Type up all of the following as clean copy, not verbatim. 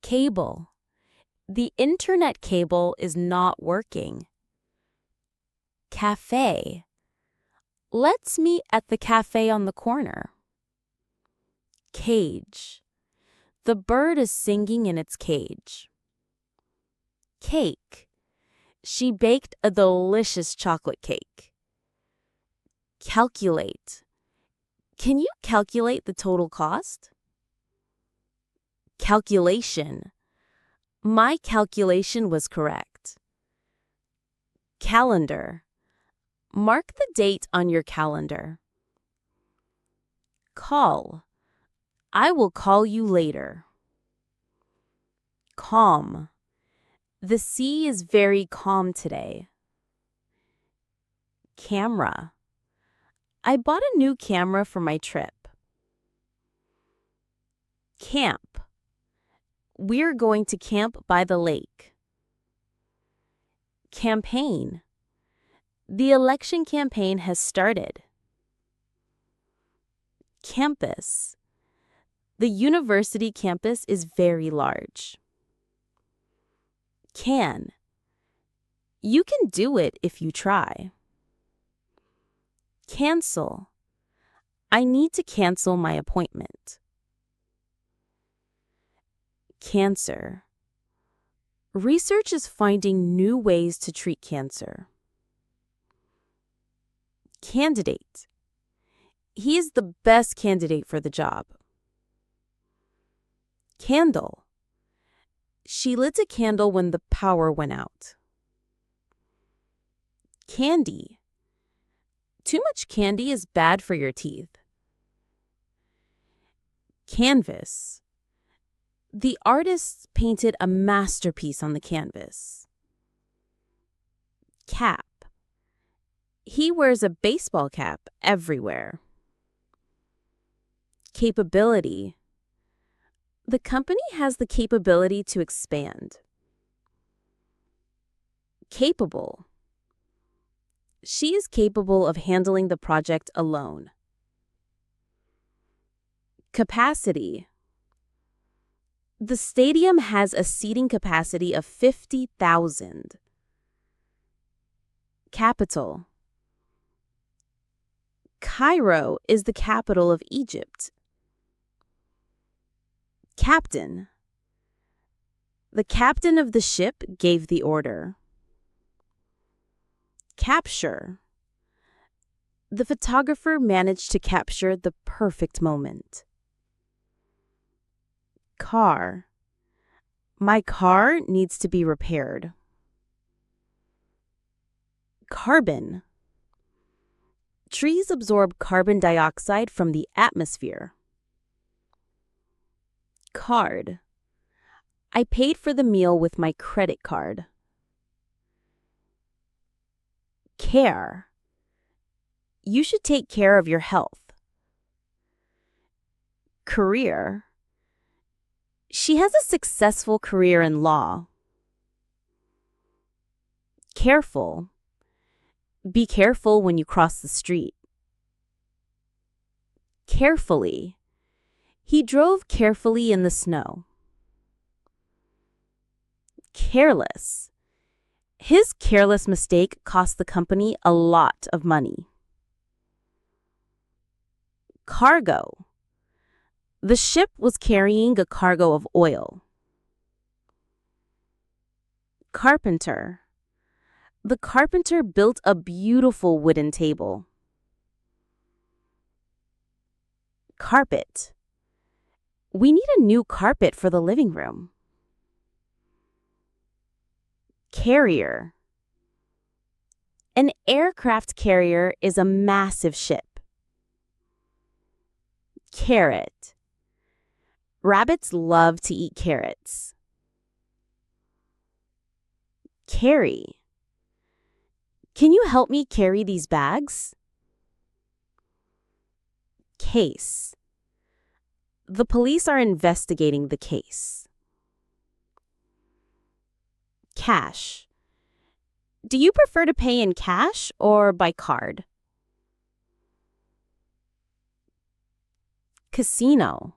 Cable. The internet cable is not working. Cafe. Let's meet at the cafe on the corner. Cage. The bird is singing in its cage. Cake. She baked a delicious chocolate cake. Calculate. Can you calculate the total cost? Calculation. My calculation was correct. Calendar. Mark the date on your calendar. Call. I will call you later. Calm. The sea is very calm today. Camera. I bought a new camera for my trip. Camp. We're going to camp by the lake. Campaign. The election campaign has started. Campus. The university campus is very large. Can. You can do it if you try. Cancel. I need to cancel my appointment. Cancer. Research is finding new ways to treat cancer. Candidate. He is the best candidate for the job. Candle. She lit a candle when the power went out. Candy. Too much candy is bad for your teeth. Canvas. The artist painted a masterpiece on the canvas. Cap. He wears a baseball cap everywhere. Capability. The company has the capability to expand. Capable. She is capable of handling the project alone. Capacity. The stadium has a seating capacity of 50,000. Capital. Cairo is the capital of Egypt. Captain. The captain of the ship gave the order. Capture. The photographer managed to capture the perfect moment. Car. My car needs to be repaired. Carbon. Trees absorb carbon dioxide from the atmosphere. Card. I paid for the meal with my credit card. Care. You should take care of your health. Career. She has a successful career in law. Careful. Be careful when you cross the street. Carefully. He drove carefully in the snow. Careless. His careless mistake cost the company a lot of money. Cargo. The ship was carrying a cargo of oil. Carpenter. The carpenter built a beautiful wooden table. Carpet. We need a new carpet for the living room. Carrier. An aircraft carrier is a massive ship. Carrot. Rabbits love to eat carrots. Carry. Can you help me carry these bags? Case. The police are investigating the case. Cash. Do you prefer to pay in cash or by card? Casino.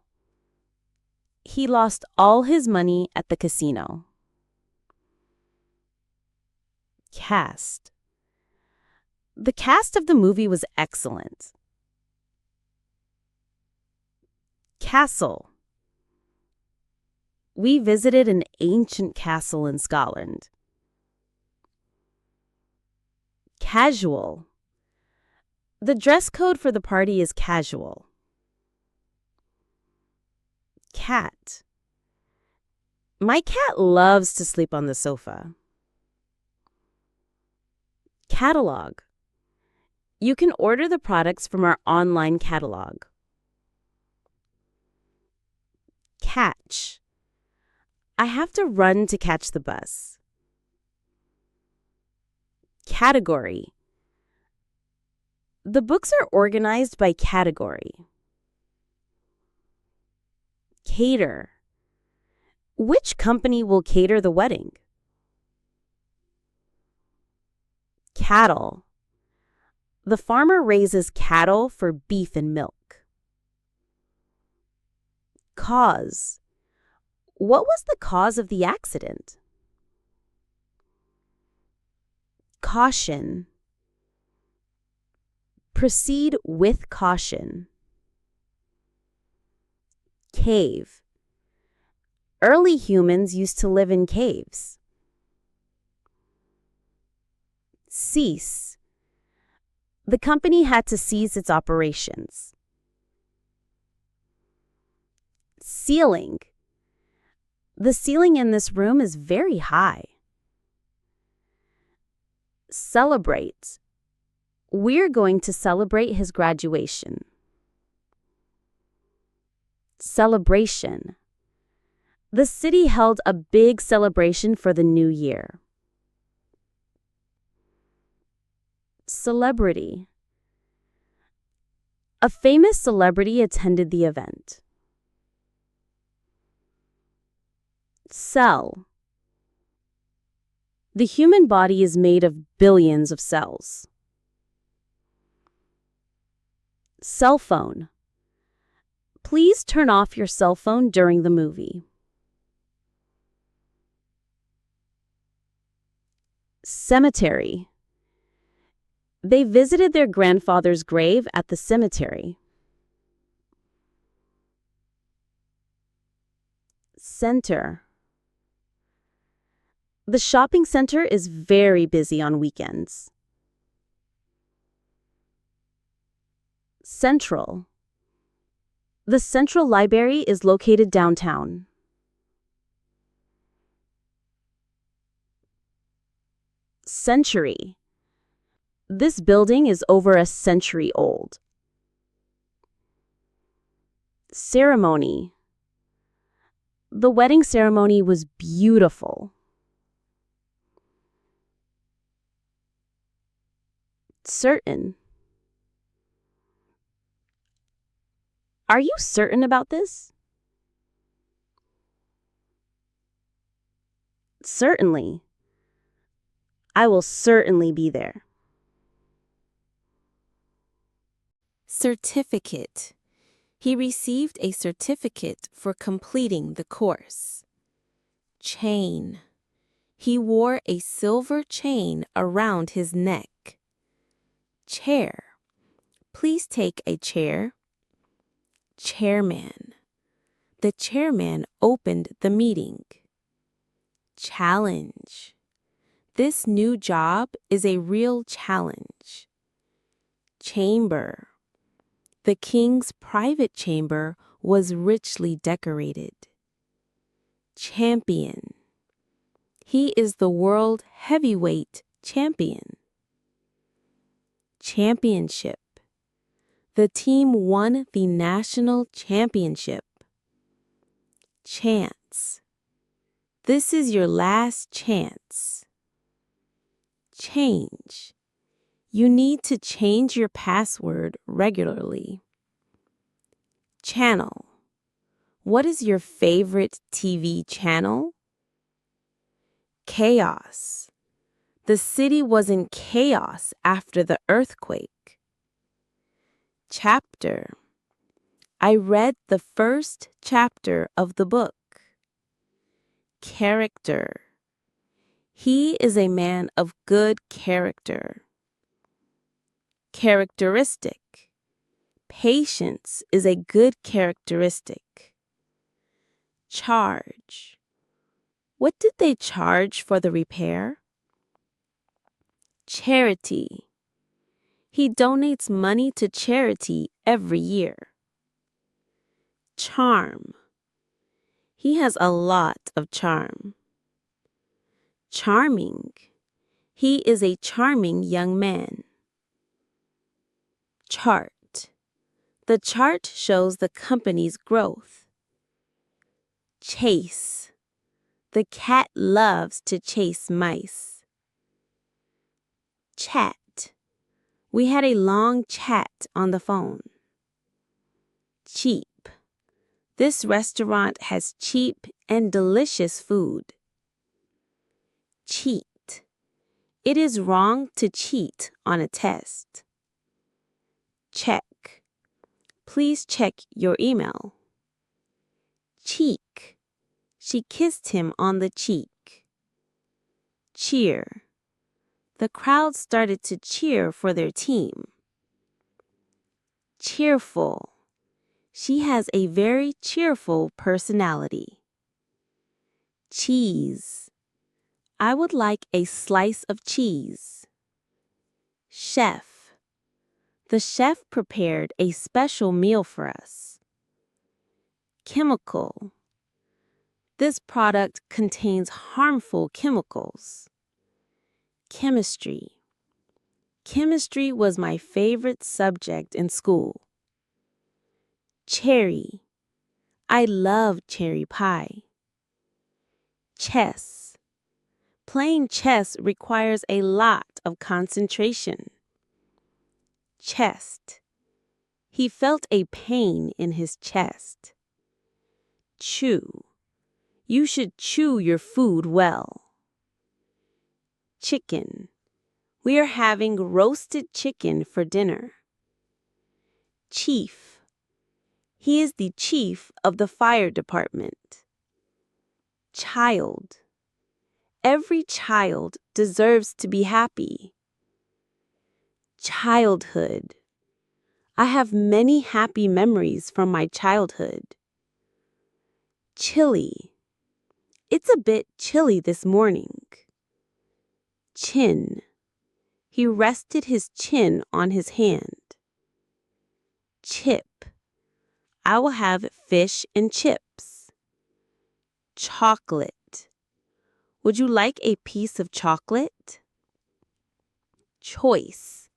He lost all his money at the casino. Cast. The cast of the movie was excellent. Castle. We visited an ancient castle in Scotland. Casual. The dress code for the party is casual. Cat. My cat loves to sleep on the sofa. Catalog. You can order the products from our online catalog. Catch. I have to run to catch the bus. Category. The books are organized by category. Cater. Which company will cater the wedding? Cattle. The farmer raises cattle for beef and milk. Cause. What was the cause of the accident? Caution. Proceed with caution. Cave. Early humans used to live in caves. Cease. The company had to cease its operations. Ceiling. The ceiling in this room is very high. Celebrate. We're going to celebrate his graduation. Celebration. The city held a big celebration for the new year. Celebrity. A famous celebrity attended the event. Cell. The human body is made of billions of cells. Cell phone. Please turn off your cell phone during the movie. Cemetery. They visited their grandfather's grave at the cemetery. Center. The shopping center is very busy on weekends. Central. The Central Library is located downtown. Century. This building is over a century old. Ceremony. The wedding ceremony was beautiful. Certain. Are you certain about this? Certainly. I will certainly be there. Certificate. He received a certificate for completing the course. Chain. He wore a silver chain around his neck. Chair. Please take a chair. Chairman. The chairman opened the meeting. Challenge. This new job is a real challenge. Chamber. The king's private chamber was richly decorated. Champion. He is the world heavyweight champion. Championship. The team won the national championship. Chance. This is your last chance. Change. You need to change your password regularly. Channel. What is your favorite TV channel? Chaos. The city was in chaos after the earthquake. Chapter. I read the first chapter of the book. Character. He is a man of good character. Characteristic. Patience is a good characteristic. Charge. What did they charge for the repair? Charity. He donates money to charity every year. Charm. He has a lot of charm. Charming. He is a charming young man. Chart. The chart shows the company's growth. Chase. The cat loves to chase mice. Chat. We had a long chat on the phone. Cheap. This restaurant has cheap and delicious food. Cheat. It is wrong to cheat on a test. Check. Please check your email. Cheek. She kissed him on the cheek. Cheer. The crowd started to cheer for their team. Cheerful. She has a very cheerful personality. Cheese. I would like a slice of cheese. Chef. The chef prepared a special meal for us. Chemical. This product contains harmful chemicals. Chemistry. Chemistry was my favorite subject in school. Cherry. I love cherry pie. Chess. Playing chess requires a lot of concentration. Chest. He felt a pain in his chest. Chew. You should chew your food well. Chicken. We are having roasted chicken for dinner. Chief. He is the chief of the fire department. Child. Every child deserves to be happy. Childhood. I have many happy memories from my childhood. Chilly. It's a bit chilly this morning. Chin. He rested his chin on his hand. Chip. I will have fish and chips. Chocolate. Would you like a piece of chocolate? Choice.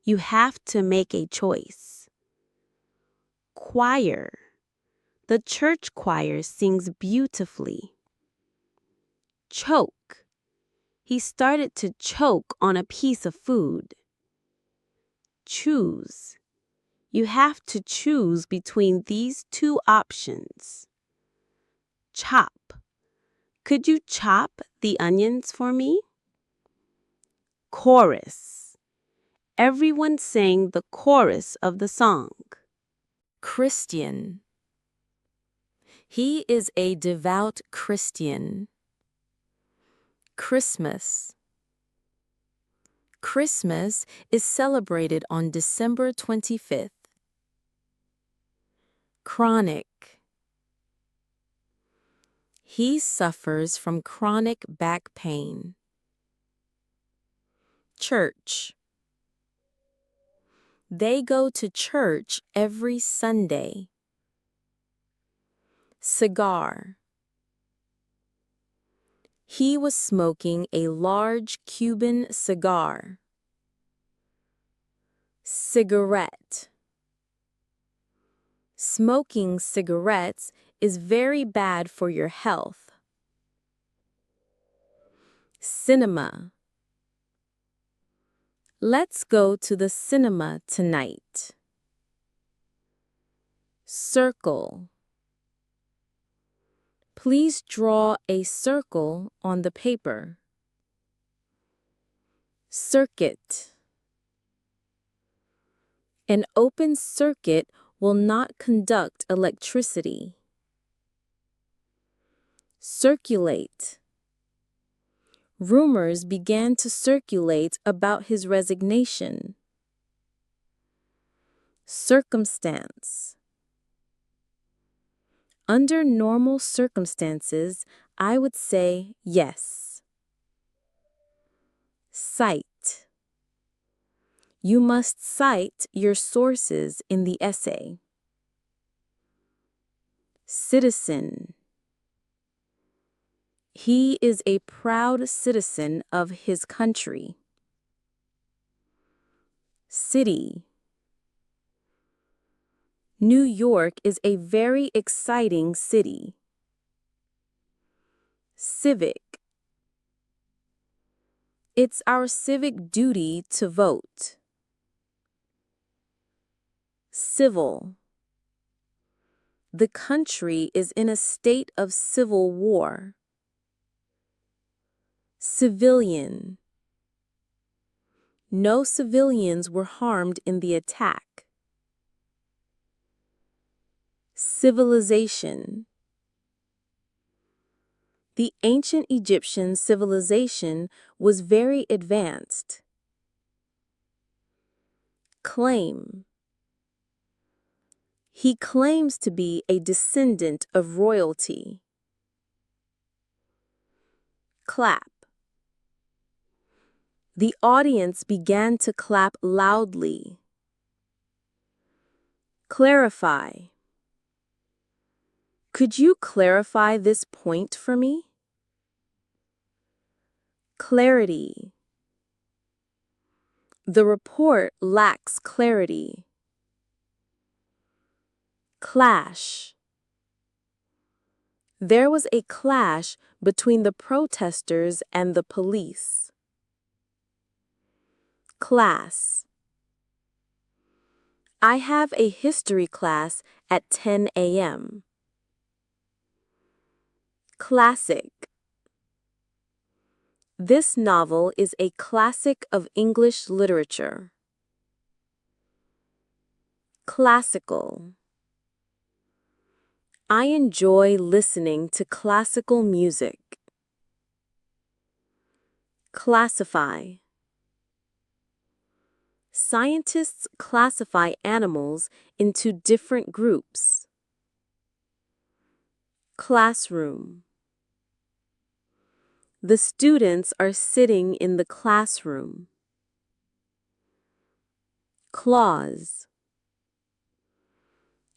You have to make a choice. Choir. The church choir sings beautifully. Choke. He started to choke on a piece of food. Choose. You have to choose between these two options. Chop. Could you chop the onions for me? Chorus. Everyone sang the chorus of the song. Christian. He is a devout Christian. Christmas. Christmas is celebrated on December 25th. Chronic. He suffers from chronic back pain. Church. They go to church every Sunday. Cigar. He was smoking a large Cuban cigar. Cigarette. Smoking cigarettes is very bad for your health. Cinema. Let's go to the cinema tonight. Circle. Please draw a circle on the paper. Circuit. An open circuit will not conduct electricity. Circulate. Rumors began to circulate about his resignation. Circumstance. Under normal circumstances, I would say yes. Cite. You must cite your sources in the essay. Citizen. He is a proud citizen of his country. City. New York is a very exciting city. Civic. It's our civic duty to vote. Civil. The country is in a state of civil war. Civilian. No civilians were harmed in the attack. Civilization. The ancient Egyptian civilization was very advanced. Claim. He claims to be a descendant of royalty. Clap. The audience began to clap loudly. Clarify. Could you clarify this point for me? Clarity. The report lacks clarity. Clash. There was a clash between the protesters and the police. Class. I have a history class at 10 a.m. Classic. This novel is a classic of English literature. Classical. I enjoy listening to classical music. Classify. Scientists classify animals into different groups. Classroom. The students are sitting in the classroom. Clause.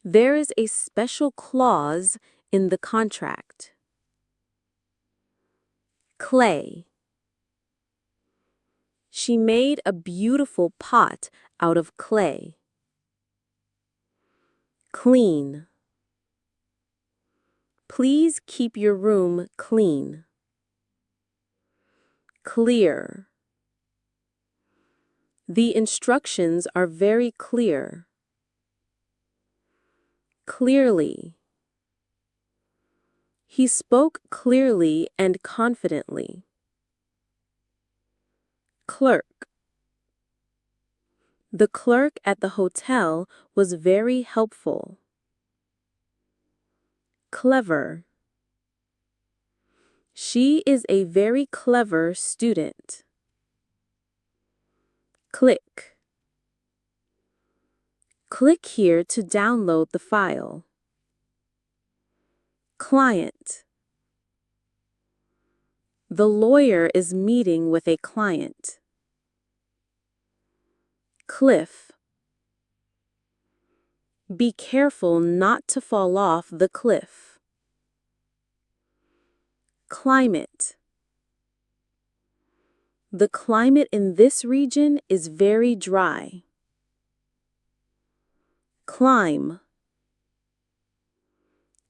There is a special clause in the contract. Clay. She made a beautiful pot out of clay. Clean. Please keep your room clean. Clear. The instructions are very clear. Clearly. He spoke clearly and confidently. Clerk. The clerk at the hotel was very helpful. Clever. She is a very clever student. Click. Click here to download the file. Client. The lawyer is meeting with a client. Cliff. Be careful not to fall off the cliff. Climate. The climate in this region is very dry. Climb.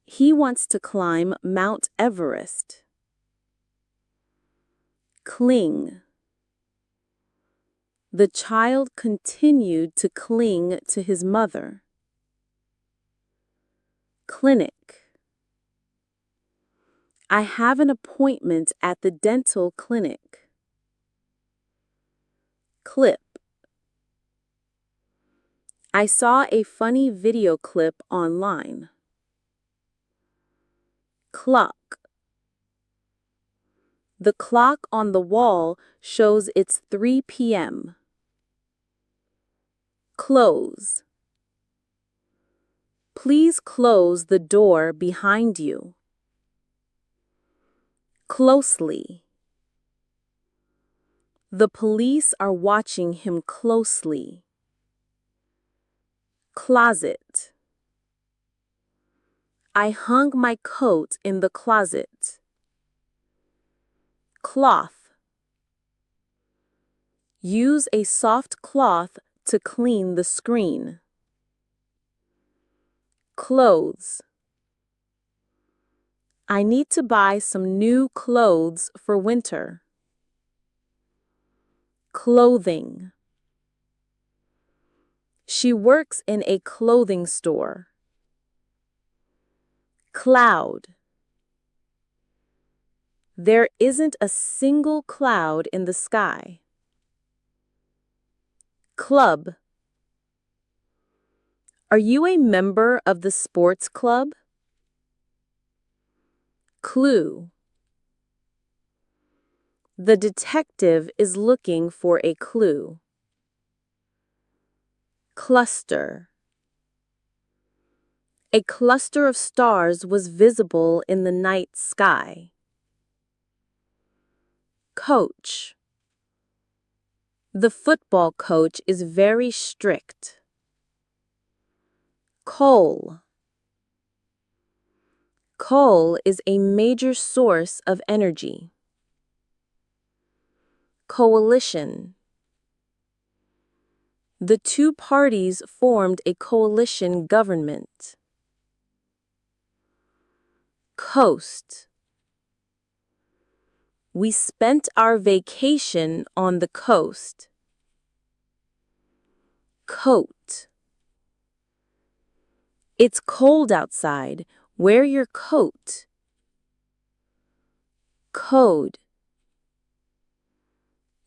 He wants to climb Mount Everest. Cling. The child continued to cling to his mother. Clinic. I have an appointment at the dental clinic. Clip. I saw a funny video clip online. Clock. The clock on the wall shows it's 3 p.m. Close. Please close the door behind you. Closely. The police are watching him closely. Closet. I hung my coat in the closet. Cloth. Use a soft cloth to clean the screen. Clothes. I need to buy some new clothes for winter. Clothing. She works in a clothing store. Cloud. There isn't a single cloud in the sky. Club. Are you a member of the sports club? Clue. The detective is looking for a clue. Cluster. A cluster of stars was visible in the night sky. Coach. The football coach is very strict. Coal. Coal is a major source of energy. Coalition. The two parties formed a coalition government. Coast. We spent our vacation on the coast. Coat. It's cold outside. Wear your coat. Code.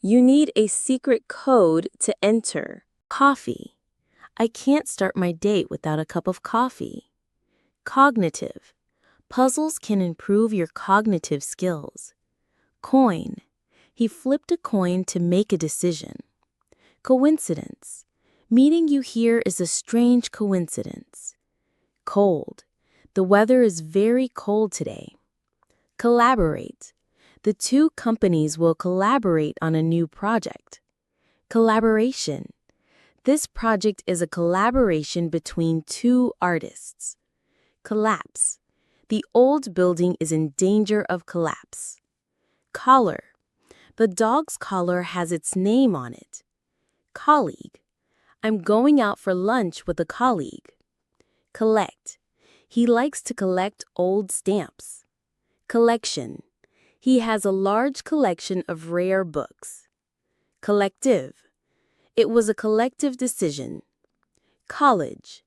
You need a secret code to enter. Coffee. I can't start my day without a cup of coffee. Cognitive. Puzzles can improve your cognitive skills. Coin. He flipped a coin to make a decision. Coincidence. Meeting you here is a strange coincidence. Cold. The weather is very cold today. Collaborate. The two companies will collaborate on a new project. Collaboration. This project is a collaboration between two artists. Collapse. The old building is in danger of collapse. Collar. The dog's collar has its name on it. Colleague. I'm going out for lunch with a colleague. Collect. He likes to collect old stamps. Collection. He has a large collection of rare books. Collective. It was a collective decision. College.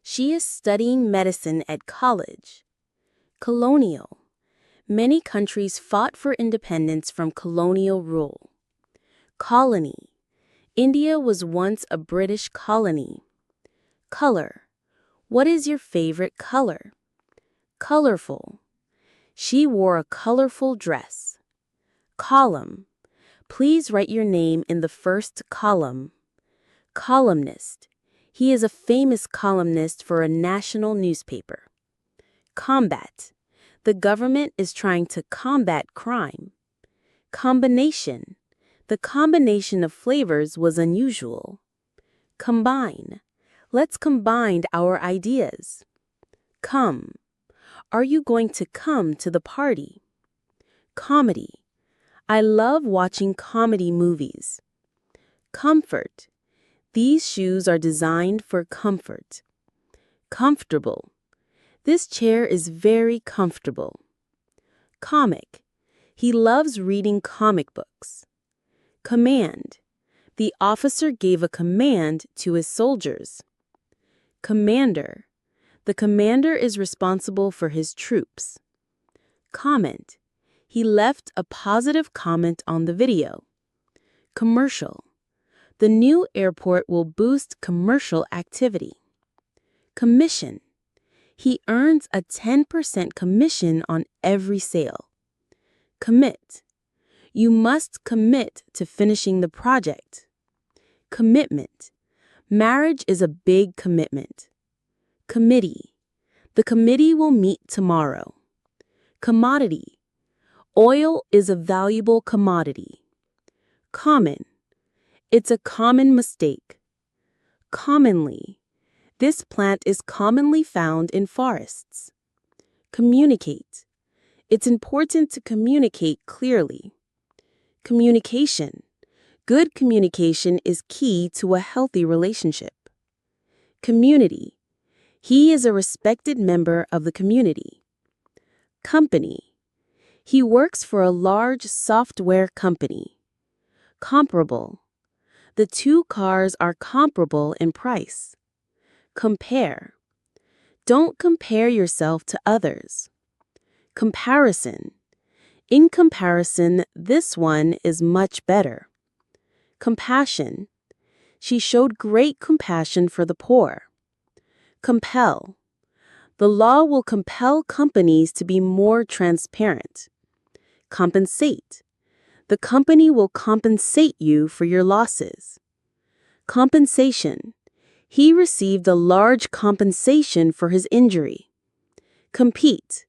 She is studying medicine at college. Colonial. Many countries fought for independence from colonial rule. Colony. India was once a British colony. Color. What is your favorite color? Colorful. She wore a colorful dress. Column. Please write your name in the first column. Columnist. He is a famous columnist for a national newspaper. Combat. The government is trying to combat crime. Combination. The combination of flavors was unusual. Combine. Let's combine our ideas. Come. Are you going to come to the party? Comedy. I love watching comedy movies. Comfort. These shoes are designed for comfort. Comfortable. This chair is very comfortable. Comic. He loves reading comic books. Command. The officer gave a command to his soldiers. Commander. The commander is responsible for his troops. Comment. He left a positive comment on the video. Commercial. The new airport will boost commercial activity. Commission. He earns a 10% commission on every sale. Commit. You must commit to finishing the project. Commitment. Marriage is a big commitment. Committee. The committee will meet tomorrow. Commodity. Oil is a valuable commodity. Common. It's a common mistake. Commonly. This plant is commonly found in forests. Communicate. It's important to communicate clearly. Communication. Good communication is key to a healthy relationship. Community. He is a respected member of the community. Company. He works for a large software company. Comparable. The two cars are comparable in price. Compare. Don't compare yourself to others. Comparison. In comparison, this one is much better. Compassion. She showed great compassion for the poor. Compel. The law will compel companies to be more transparent. Compensate. The company will compensate you for your losses. Compensation. He received a large compensation for his injury. Compete.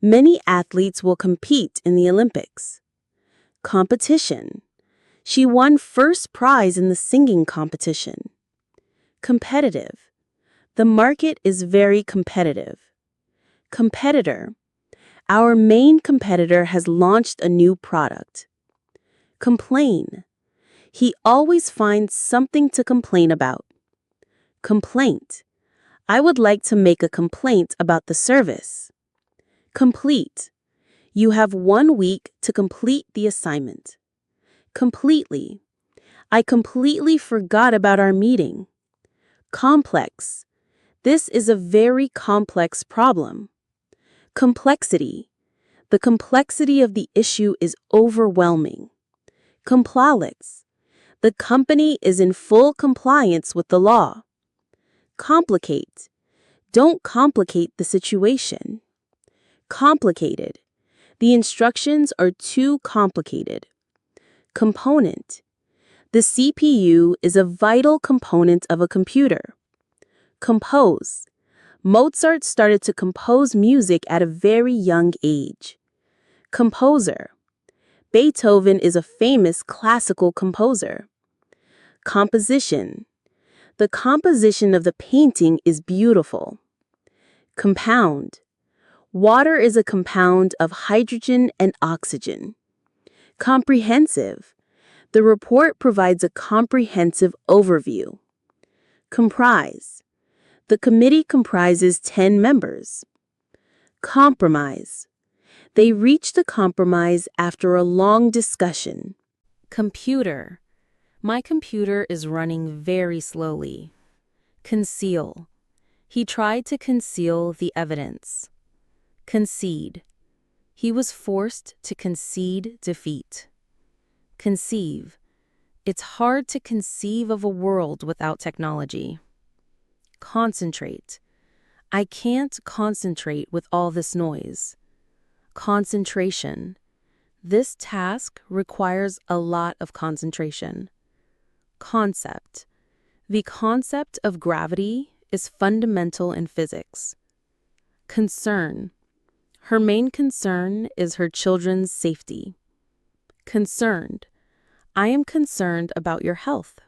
Many athletes will compete in the Olympics. Competition. She won first prize in the singing competition. Competitive. The market is very competitive. Competitor. Our main competitor has launched a new product. Complain. He always finds something to complain about. Complaint. I would like to make a complaint about the service. Complete. You have 1 week to complete the assignment. Completely. I completely forgot about our meeting. Complex. This is a very complex problem. Complexity. The complexity of the issue is overwhelming. Compliance. The company is in full compliance with the law. Complicate. Don't complicate the situation. Complicated. The instructions are too complicated. Component. The CPU is a vital component of a computer. Compose. Mozart started to compose music at a very young age. Composer. Beethoven is a famous classical composer. Composition. The composition of the painting is beautiful. Compound. Water is a compound of hydrogen and oxygen. Comprehensive. The report provides a comprehensive overview. Comprise. The committee comprises 10 members. Compromise. They reached a compromise after a long discussion. Computer. My computer is running very slowly. Conceal. He tried to conceal the evidence. Concede. He was forced to concede defeat. Conceive. It's hard to conceive of a world without technology. Concentrate. I can't concentrate with all this noise. Concentration. This task requires a lot of concentration. Concept. The concept of gravity is fundamental in physics. Concern. Her main concern is her children's safety. Concerned. I am concerned about your health.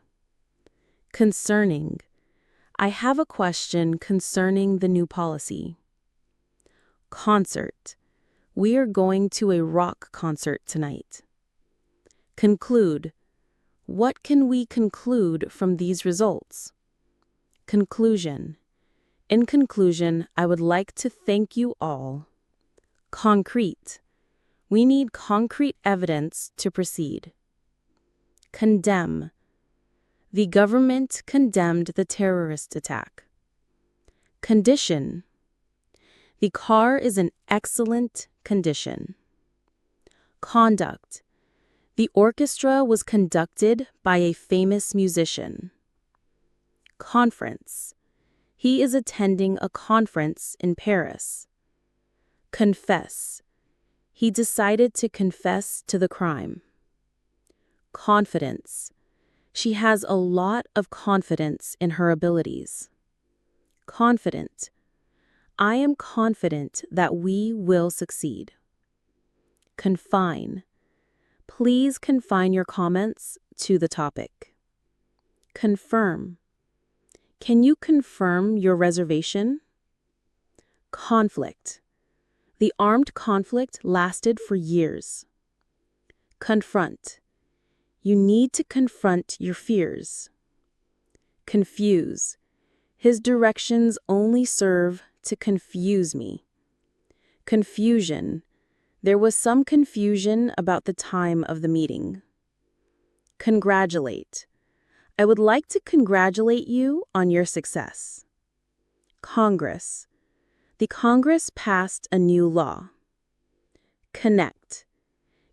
Concerning. I have a question concerning the new policy. Concert. We are going to a rock concert tonight. Conclude. What can we conclude from these results? Conclusion. In conclusion, I would like to thank you all. Concrete. We need concrete evidence to proceed. Condemn. The government condemned the terrorist attack. Condition. The car is in excellent condition. Conduct. The orchestra was conducted by a famous musician. Conference. He is attending a conference in Paris. Confess. He decided to confess to the crime. Confidence. She has a lot of confidence in her abilities. Confident. I am confident that we will succeed. Confine. Please confine your comments to the topic. Confirm. Can you confirm your reservation? Conflict. The armed conflict lasted for years. Confront. You need to confront your fears. Confuse. His directions only serve to confuse me. Confusion. There was some confusion about the time of the meeting. Congratulate. I would like to congratulate you on your success. Congress. The Congress passed a new law. Connect.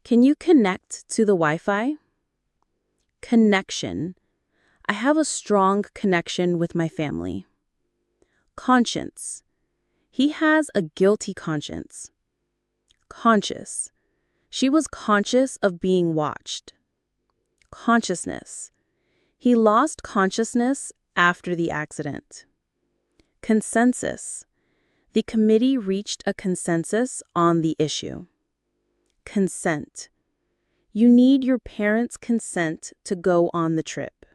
Can you connect to the Wi-Fi? Connection. I have a strong connection with my family. Conscience. He has a guilty conscience. Conscious. She was conscious of being watched. Consciousness. He lost consciousness after the accident. Consensus. The committee reached a consensus on the issue. Consent. You need your parents' consent to go on the trip.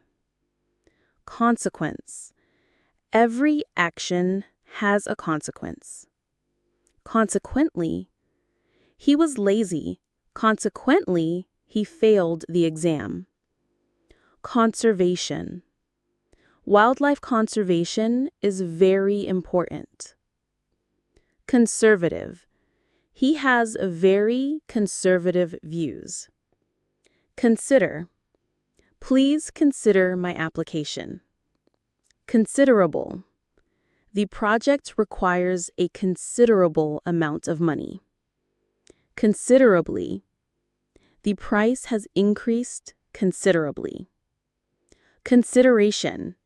Consequence. Every action has a consequence. Consequently, he was lazy. Consequently, he failed the exam. Conservation. Wildlife conservation is very important. Conservative. He has very conservative views. Consider. Please consider my application. Considerable. The project requires a considerable amount of money. Considerably. The price has increased considerably. Consideration.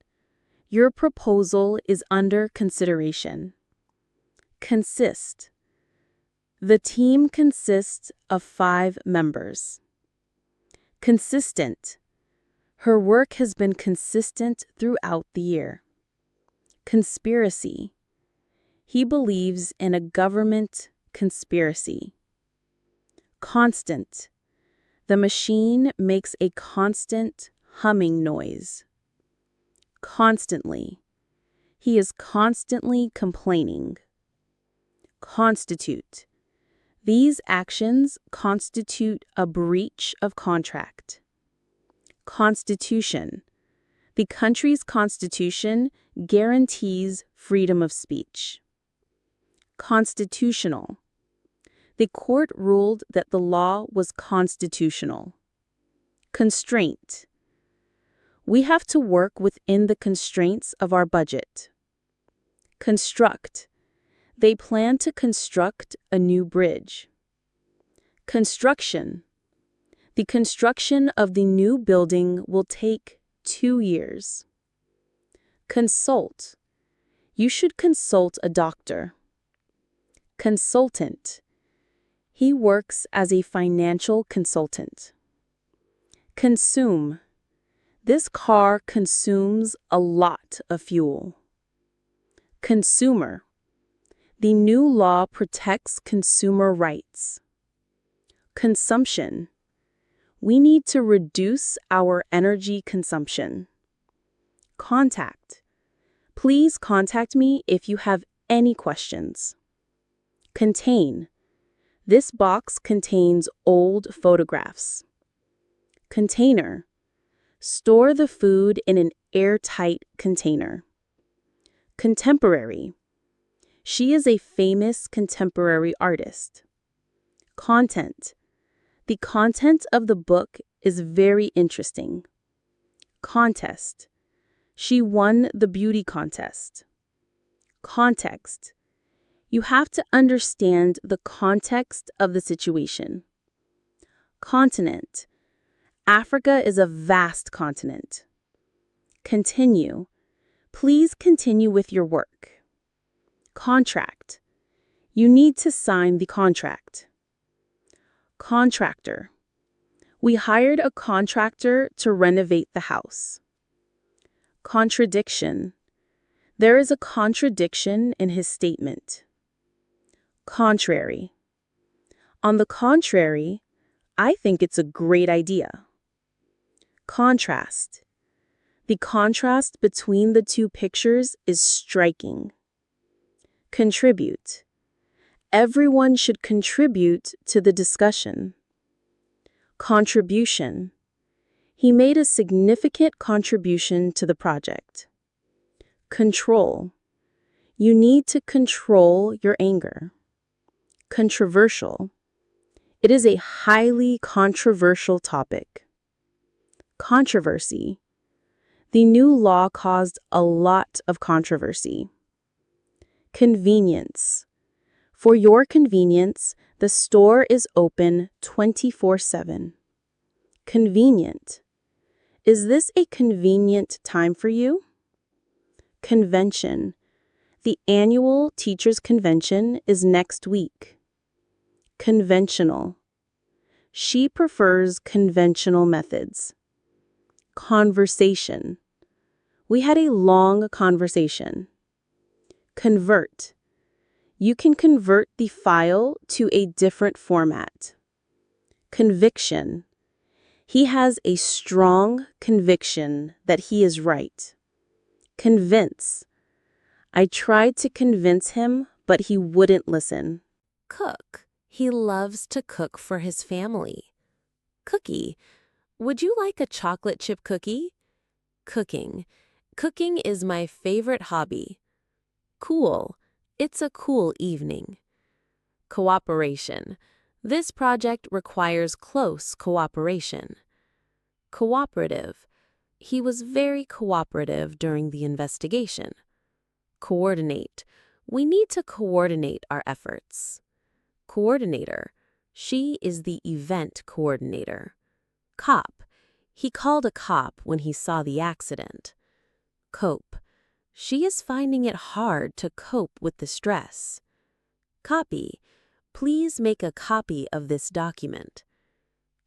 Your proposal is under consideration. Consist. The team consists of 5 members. Consistent. Her work has been consistent throughout the year. Conspiracy. He believes in a government conspiracy. Constant. The machine makes a constant humming noise. Constantly. He is constantly complaining. Constitute. These actions constitute a breach of contract. Constitution. The country's constitution guarantees freedom of speech. Constitutional. The court ruled that the law was constitutional. Constraint. We have to work within the constraints of our budget. Construct. They plan to construct a new bridge. Construction. The construction of the new building will take 2 years. Consult. You should consult a doctor. Consultant. He works as a financial consultant. Consume. This car consumes a lot of fuel. Consumer. The new law protects consumer rights. Consumption. We need to reduce our energy consumption. Contact. Please contact me if you have any questions. Contain. This box contains old photographs. Container. Store the food in an airtight container. Contemporary. She is a famous contemporary artist. Content. The content of the book is very interesting. Contest. She won the beauty contest. Context. You have to understand the context of the situation. Continent. Africa is a vast continent. Continue. Please continue with your work. Contract. You need to sign the contract. Contractor. We hired a contractor to renovate the house. Contradiction. There is a contradiction in his statement. Contrary. On the contrary, I think it's a great idea. Contrast. The contrast between the two pictures is striking. Contribute. Everyone should contribute to the discussion. Contribution. He made a significant contribution to the project. Control. You need to control your anger. Controversial. It is a highly controversial topic. Controversy. The new law caused a lot of controversy. Convenience. For your convenience, the store is open 24/7. Convenient. Is this a convenient time for you? Convention. The annual teachers' convention is next week. Conventional. She prefers conventional methods. Conversation. We had a long conversation. Convert. You can convert the file to a different format. Conviction. He has a strong conviction that he is right. Convince. I tried to convince him, but he wouldn't listen. Cook. He loves to cook for his family. Cookie. Would you like a chocolate chip cookie? Cooking. Cooking is my favorite hobby. Cool. It's a cool evening. Cooperation. This project requires close cooperation. Cooperative. He was very cooperative during the investigation. Coordinate. We need to coordinate our efforts. Coordinator. She is the event coordinator. Cop. He called a cop when he saw the accident. Cope. She is finding it hard to cope with the stress. Copy. Please make a copy of this document.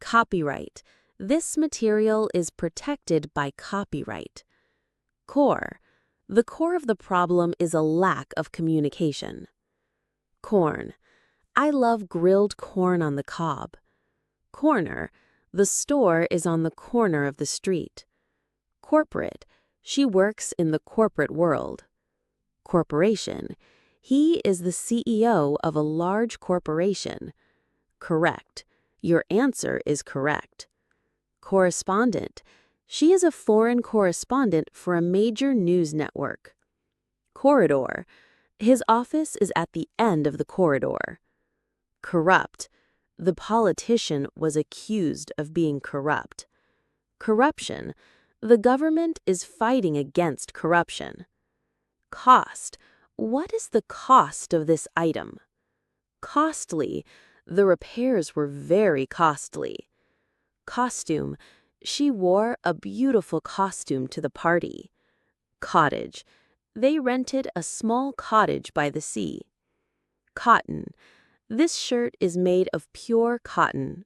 Copyright. This material is protected by copyright. Core. The core of the problem is a lack of communication. Corn. I love grilled corn on the cob. Corner. The store is on the corner of the street. Corporate. She works in the corporate world. Corporation. He is the CEO of a large corporation. Correct. Your answer is correct. Correspondent. She is a foreign correspondent for a major news network. Corridor. His office is at the end of the corridor. Corrupt. The politician was accused of being corrupt. Corruption. The government is fighting against corruption. Cost. What is the cost of this item? Costly. The repairs were very costly. Costume. She wore a beautiful costume to the party. Cottage. They rented a small cottage by the sea. Cotton. This shirt is made of pure cotton.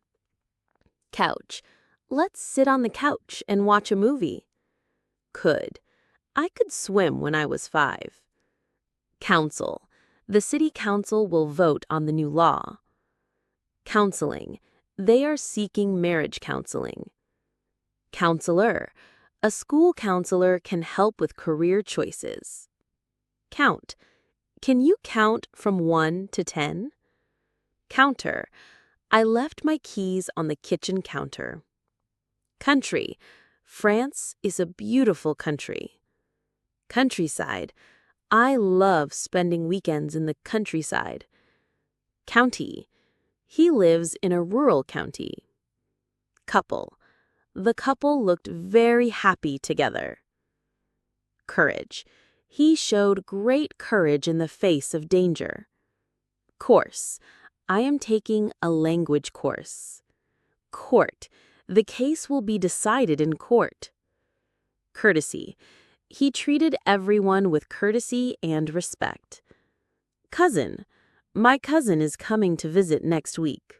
Couch. Let's sit on the couch and watch a movie. Could. I could swim when I was 5. Council. The city council will vote on the new law. Counseling. They are seeking marriage counseling. Counselor. A school counselor can help with career choices. Count. Can you count from 1 to 10? Counter. I left my keys on the kitchen counter. Country. France is a beautiful country. Countryside. I love spending weekends in the countryside. County. He lives in a rural county. Couple. The couple looked very happy together. Courage. He showed great courage in the face of danger. Course. I am taking a language course. Court. The case will be decided in court. Courtesy. He treated everyone with courtesy and respect. Cousin. My cousin is coming to visit next week.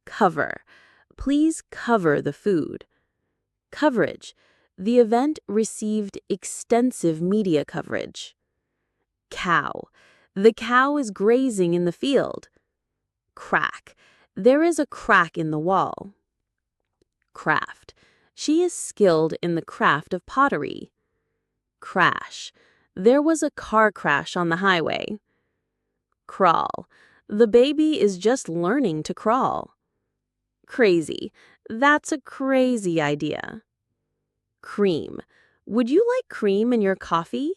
Cover. Please cover the food. Coverage. The event received extensive media coverage. Cow. The cow is grazing in the field. Crack. There is a crack in the wall. Craft. She is skilled in the craft of pottery. Crash. There was a car crash on the highway. Crawl. The baby is just learning to crawl. Crazy. That's a crazy idea. Cream. Would you like cream in your coffee?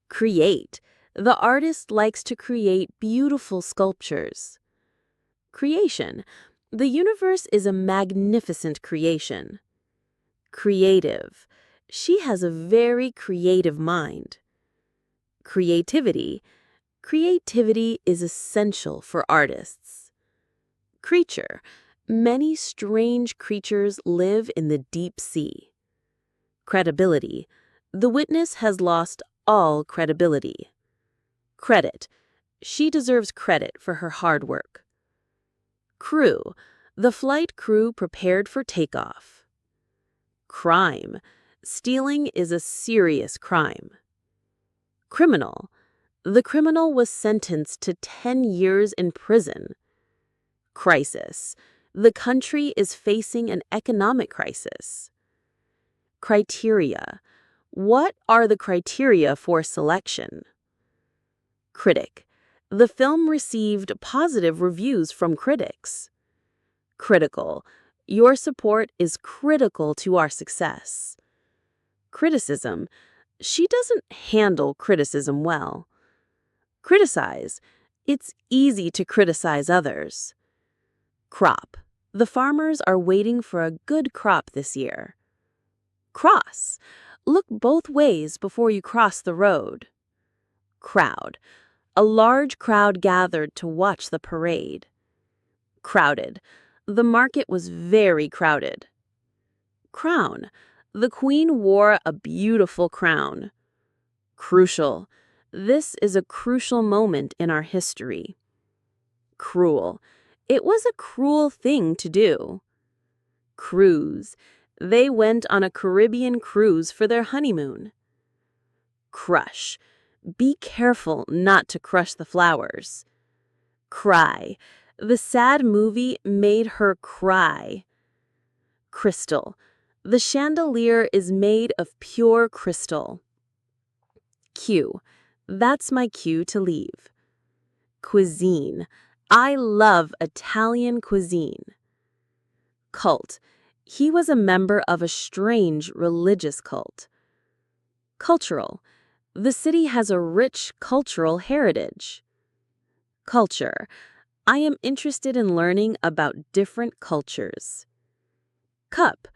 Create. The artist likes to create beautiful sculptures. Creation. The universe is a magnificent creation. Creative. She has a very creative mind. Creativity. Creativity is essential for artists. Creature. Many strange creatures live in the deep sea. Credibility. The witness has lost all credibility. Credit. She deserves credit for her hard work. Crew. The flight crew prepared for takeoff. Crime. Stealing is a serious crime. Criminal. The criminal was sentenced to 10 years in prison. Crisis. The country is facing an economic crisis. Criteria. What are the criteria for selection? Critic. The film received positive reviews from critics. Critical. Your support is critical to our success. Criticism. She doesn't handle criticism well. Criticize. It's easy to criticize others. Crop. The farmers are waiting for a good crop this year. Cross. Look both ways before you cross the road. Crowd. A large crowd gathered to watch the parade. Crowded. The market was very crowded. Crown. The queen wore a beautiful crown. Crucial. This is a crucial moment in our history. Cruel. It was a cruel thing to do. Cruise. They went on a Caribbean cruise for their honeymoon. Crush. Be careful not to crush the flowers. Cry. The sad movie made her cry. Crystal. The chandelier is made of pure crystal. Cue. That's my cue to leave. Cuisine. I love Italian cuisine. Cult. He was a member of a strange religious cult. Cultural. The city has a rich cultural heritage. Culture. I am interested in learning about different cultures. Cup.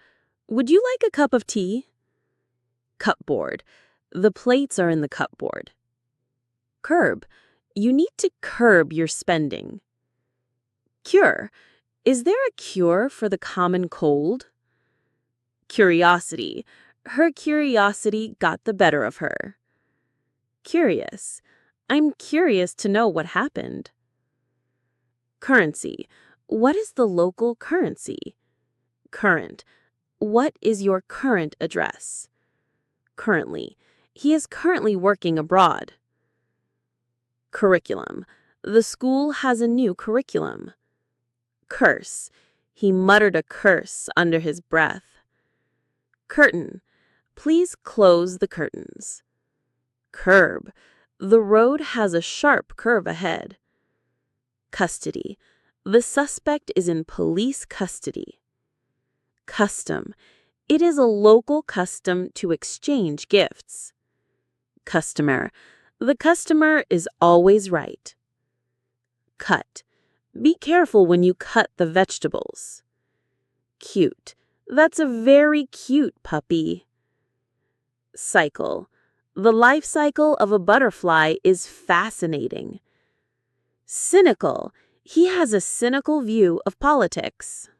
Would you like a cup of tea? Cupboard. The plates are in the cupboard. Curb. You need to curb your spending. Cure. Is there a cure for the common cold? Curiosity. Her curiosity got the better of her. Curious. I'm curious to know what happened. Currency. What is the local currency? Current. What is your current address? Currently. He is currently working abroad. Curriculum. The school has a new curriculum. Curse. He muttered a curse under his breath. Curtain. Please close the curtains. Curb. The road has a sharp curve ahead. Custody. The suspect is in police custody. Custom. It is a local custom to exchange gifts. Customer. The customer is always right. Cut. Be careful when you cut the vegetables. Cute. That's a very cute puppy. Cycle. The life cycle of a butterfly is fascinating. Cynical. He has a cynical view of politics.